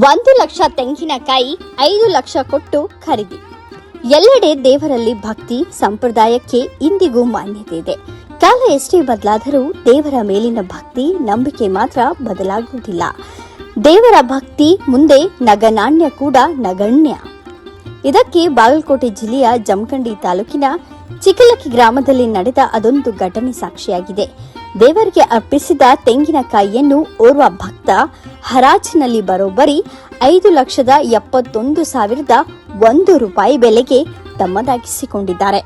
1 ಲಕ್ಷ ತೆಂಗಿನಕಾಯಿ 5 ಲಕ್ಷ ಕೊಟ್ಟು ಖರೀದಿ. ಎಲ್ಲೆಡೆ ದೇವರಲ್ಲಿ ಭಕ್ತಿ ಸಂಪ್ರದಾಯಕ್ಕೆ ಇಂದಿಗೂ ಮಾನ್ಯತೆ ಇದೆ. ಕಾಲ ಎಷ್ಟೇ ಬದಲಾದರೂ ದೇವರ ಮೇಲಿನ ಭಕ್ತಿ ನಂಬಿಕೆ ಮಾತ್ರ ಬದಲಾಗುವುದಿಲ್ಲ. ದೇವರ ಭಕ್ತಿ ಮುಂದೆ ನಗನಾಣ್ಯ ಕೂಡ ನಗಣ್ಯ. ಇದಕ್ಕೆ ಬಾಗಲಕೋಟೆ ಜಿಲ್ಲೆಯ ಜಮಖಂಡಿ ತಾಲೂಕಿನ ಚಿಕ್ಕಲಕ್ಕಿ ಗ್ರಾಮದಲ್ಲಿ ನಡೆದ ಅದೊಂದು ಘಟನೆ ಸಾಕ್ಷಿಯಾಗಿದೆ. ದೇವರಿಗೆ ಅರ್ಪಿಸಿದ ತೆಂಗಿನಕಾಯಿಯನ್ನು ಓರ್ವ ಭಕ್ತ ಹರಾಜಿನಲ್ಲಿ ಬರೋಬ್ಬರಿ 5,71,100 ರೂಪಾಯಿ ಬೆಲೆಗೆ ತಮ್ಮದಾಗಿಸಿಕೊಂಡಿದ್ದಾರೆ.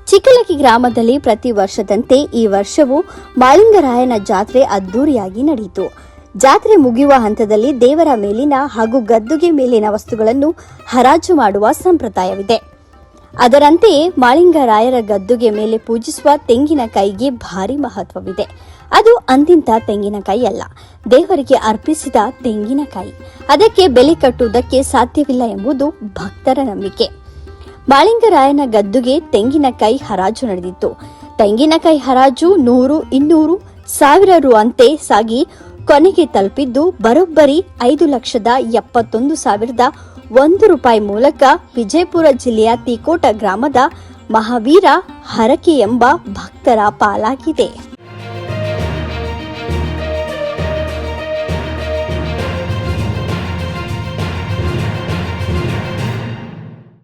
ಚಿಕ್ಕಲಕ್ಕಿ ಗ್ರಾಮದಲ್ಲಿ ಪ್ರತಿ ವರ್ಷದಂತೆ ಈ ವರ್ಷವೂ ಮಾಳಿಂಗರಾಯನ ಜಾತ್ರೆ ಅದ್ದೂರಿಯಾಗಿ ನಡೆಯಿತು. ಜಾತ್ರೆ ಮುಗಿಯುವ ಹಂತದಲ್ಲಿ ದೇವರ ಮೇಲಿನ ಹಾಗೂ ಗದ್ದುಗೆ ಮೇಲಿನ ವಸ್ತುಗಳನ್ನು ಹರಾಜು ಮಾಡುವ ಸಂಪ್ರದಾಯವಿದೆ. ಅದರಂತೆಯೇ ಮಾಳಿಂಗರಾಯರ ಗದ್ದುಗೆ ಮೇಲೆ ಪೂಜಿಸುವ ತೆಂಗಿನಕಾಯಿಗೆ ಭಾರಿ ಮಹತ್ವವಿದೆ. ಅದು ಅಂದಿಂತ ತೆಂಗಿನಕಾಯಿ ಅಲ್ಲ, ದೇವರಿಗೆ ಅರ್ಪಿಸಿದ ತೆಂಗಿನಕಾಯಿ. ಅದಕ್ಕೆ ಬೆಲೆ ಕಟ್ಟುವುದಕ್ಕೆ ಸಾಧ್ಯವಿಲ್ಲ ಎಂಬುದು ಭಕ್ತರ ನಂಬಿಕೆ. ಮಾಳಿಂಗರಾಯನ ಗದ್ದುಗೆ ತೆಂಗಿನಕಾಯಿ ಹರಾಜು ನಡೆದಿತ್ತು. ತೆಂಗಿನಕಾಯಿ ಹರಾಜು 100, 200, 1000 ರು ಅಂತೆ ಸಾಗಿ ಕೊನೆಗೆ ತಲುಪಿದ್ದು ಬರೋಬ್ಬರಿ 5,71,100 ರೂಪಾಯಿ ಮೂಲಕ ವಿಜಯಪುರ ಜಿಲ್ಲೆಯ ತೀಕೋಟ ಗ್ರಾಮದ ಮಹಾವೀರ ಹರಕೆ ಎಂಬ ಭಕ್ತರ ಪಾಲಾಗಿದೆ.